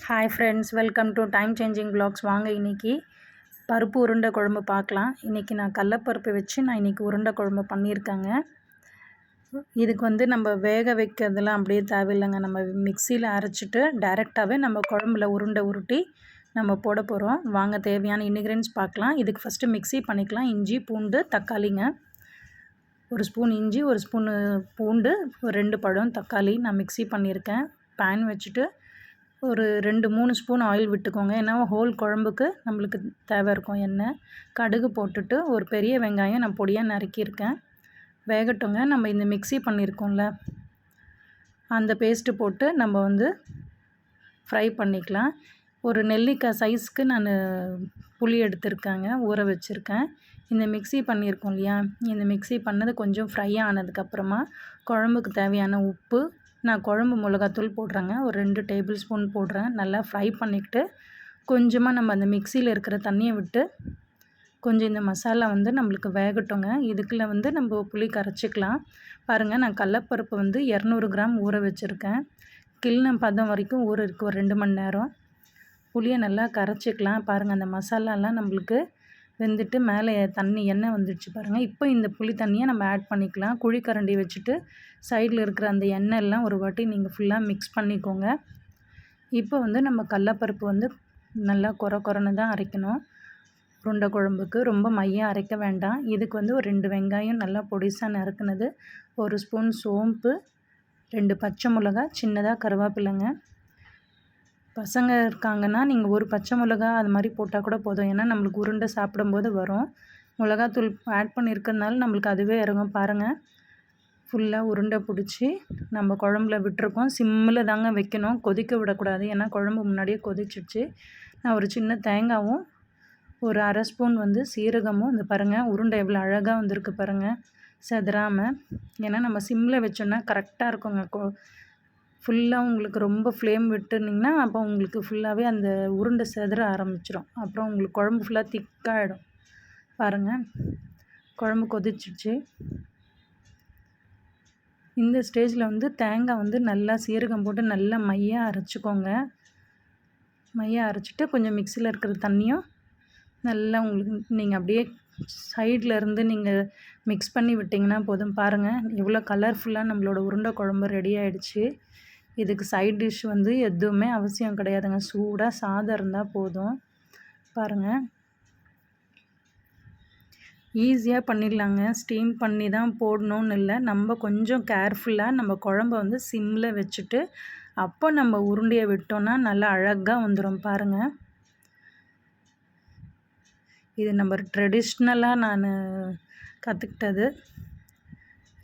Hi friends, welcome to time changing vlogs. வாங்க இன்றைக்கி பருப்பு உருண்டை குழம்பு பார்க்கலாம். இன்றைக்கி நான் கடலப்பருப்பு வச்சு இன்றைக்கி உருண்டை குழம்பு பண்ணியிருக்கேங்க. இதுக்கு நம்ம வேக வைக்கிறதுலாம் அப்படியே தேவையில்லைங்க. நம்ம மிக்சியில் அரைச்சிட்டு டைரெக்டாகவே நம்ம குழம்புல உருண்டை உருட்டி நம்ம போட போகிறோம். வாங்க தேவையான இன்க்ரீடியன்ட்ஸ் பார்க்கலாம். இதுக்கு ஃபஸ்ட்டு மிக்சி பண்ணிக்கலாம். இஞ்சி, பூண்டு, தக்காளிங்க. 1 ஸ்பூன் இஞ்சி, 1 ஸ்பூனு பூண்டு, 2 பழம் தக்காளி நான் மிக்சி பண்ணியிருக்கேன். பேன் வச்சுட்டு ஒரு 2-3 ஸ்பூன் ஆயில் விட்டுக்கோங்க. ஏன்னா ஹோல் குழம்புக்கு நம்மளுக்கு தேவை இருக்கும் எண்ணெய். கடுகு போட்டுட்டு ஒரு பெரிய வெங்காயம் நான் பொடியாக நறுக்கியிருக்கேன். வேகட்டுங்க. நம்ம இந்த மிக்சி பண்ணியிருக்கோம்ல, அந்த பேஸ்ட்டு போட்டு நம்ம ஃப்ரை பண்ணிக்கலாம். ஒரு நெல்லிக்காய் சைஸ்க்கு நான் புளி எடுத்திருக்கேங்க, ஊற வச்சுருக்கேன். இந்த மிக்சி பண்ணியிருக்கோம் இல்லையா, இந்த மிக்சி பண்ணது கொஞ்சம் ஃப்ரை ஆனதுக்கப்புறமா குழம்புக்கு தேவையான உப்பு, நான் குழம்பு மிளகாத்தூள் போடுறேங்க, ஒரு 2 டேபிள் ஸ்பூன் போடுறேன். நல்லா ஃப்ரை பண்ணிக்கிட்டு கொஞ்சமாக நம்ம அந்த மிக்சியில் இருக்கிற தண்ணியை விட்டு கொஞ்சம் இந்த மசாலா நம்மளுக்கு வேகட்டுங்க. இதுக்குள்ளே நம்ம புளி கரைச்சிக்கலாம். பாருங்கள், நான் கடலப்பருப்பு 200 கிராம் ஊற வச்சுருக்கேன். கிள்ன பதம் வரைக்கும் ஊற இருக்குது, ஒரு 2 மணி நேரம். புளியை நல்லா கரைச்சிக்கலாம். பாருங்கள், அந்த மசாலாலாம் நம்மளுக்கு வெந்துட்டு மேலே எண்ணெய் வந்துடுச்சு பாருங்கள். இப்போ இந்த புளி தண்ணியை நம்ம ஆட் பண்ணிக்கலாம். குழிக்கரண்டி வச்சுட்டு சைடில் இருக்கிற அந்த எண்ணெய் எல்லாம் ஒரு வாட்டி நீங்கள் ஃபுல்லாக மிக்ஸ் பண்ணிக்கோங்க. இப்போ நம்ம கடலப்பருப்பு நல்லா கொரன்னு தான் அரைக்கணும். உருண்டை குழம்புக்கு ரொம்ப மையாக அரைக்க வேண்டாம். இதுக்கு ஒரு 2 வெங்காயம் நல்லா பொடிசாக நறுக்குனது, 1 ஸ்பூன் சோம்பு, 2 பச்சை மிளகா, சின்னதாக கருவேப்பிலைங்க. பசங்க இருக்காங்கன்னா நீங்கள் ஒரு பச்சை மிளகா அது மாதிரி போட்டால் கூட போதும். ஏன்னா நம்மளுக்கு உருண்டை சாப்பிடும்போது வரும். மிளகாத்தூள் ஆட் பண்ணியிருக்கிறதுனால நம்மளுக்கு அதுவே இறங்கும். பாருங்கள், ஃபுல்லாக உருண்டை பிடிச்சி நம்ம குழம்புல விட்டுருக்கோம். சிம்மில் தாங்க வைக்கணும், கொதிக்க விடக்கூடாது. ஏன்னா குழம்பு முன்னாடியே கொதிச்சிடுச்சு. நான் ஒரு சின்ன தேங்காயும் ஒரு 1/2 ஸ்பூன் சீரகமும், இந்த பாருங்கள் உருண்டை எவ்வளோ அழகாக வந்திருக்கு பாருங்கள், செதறாமல். ஏன்னா நம்ம சிம்மில் வச்சோன்னா கரெக்டாக இருக்குங்க. ஃபுல்லாக உங்களுக்கு ரொம்ப ஃப்ளேம் விட்டுருந்தீங்கன்னா அப்போ உங்களுக்கு ஃபுல்லாகவே அந்த உருண்டை செதற ஆரம்பிச்சிடும். அப்புறம் உங்களுக்கு குழம்பு ஃபுல்லாக திக்காகிடும். பாருங்கள், குழம்பு கொதிச்சிடுச்சு. இந்த ஸ்டேஜில் தேங்காய் நல்லா சீரகம் போட்டு நல்லா மையாக அரைச்சிக்கோங்க. மையாக அரைச்சிட்டு கொஞ்சம் மிக்சியில் இருக்கிற தண்ணியும் நல்லா உங்களுக்கு நீங்கள் அப்படியே சைடில் இருந்து நீங்கள் மிக்ஸ் பண்ணி விட்டிங்கன்னா போதும். பாருங்கள், எவ்வளோ கலர்ஃபுல்லாக நம்மளோட உருண்டை குழம்பு ரெடி ஆகிடுச்சு. இதுக்கு சைட் டிஷ் எதுவுமே அவசியம் கிடையாதுங்க. சூடாக சாதம் இருந்தால் போதும். பாருங்கள், ஈஸியாக பண்ணிடலாங்க. ஸ்டீம் பண்ணி தான் போடணும்னு இல்லை. நம்ம கொஞ்சம் கேர்ஃபுல்லாக நம்ம குழம்ப சிம்மில் வச்சுட்டு அப்போ நம்ம உருண்டையை விட்டோன்னா நல்லா அழகாக வந்துடும். பாருங்கள், இது நம்ம ட்ரெடிஷ்னலாக நான் கற்றுக்கிட்டது.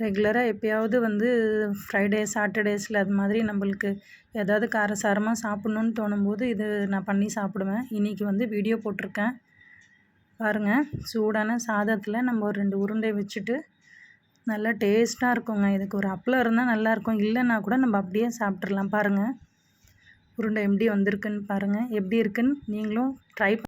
ரெகுலராக எப்போயாவது ஃப்ரைடே சாட்டர்டேஸில் அது மாதிரி நம்மளுக்கு ஏதாவது காரசாரமாக சாப்பிட்ணுன்னு தோணும்போது இது நான் பண்ணி சாப்பிடுவேன். இன்றைக்கி வீடியோ போட்டிருக்கேன். பாருங்கள், சூடான சாதத்தில் நம்ம ஒரு 2 உருண்டை வச்சுட்டு நல்லா டேஸ்ட்டாக இருக்குங்க. இதுக்கு ஒரு அப்பளம் இருந்தால் நல்லாயிருக்கும், இல்லைன்னா கூட நம்ம அப்படியே சாப்பிட்றலாம். பாருங்கள், உருண்டை எப்படி வந்திருக்குன்னு பாருங்கள். எப்படி இருக்குன்னு நீங்களும் ட்ரை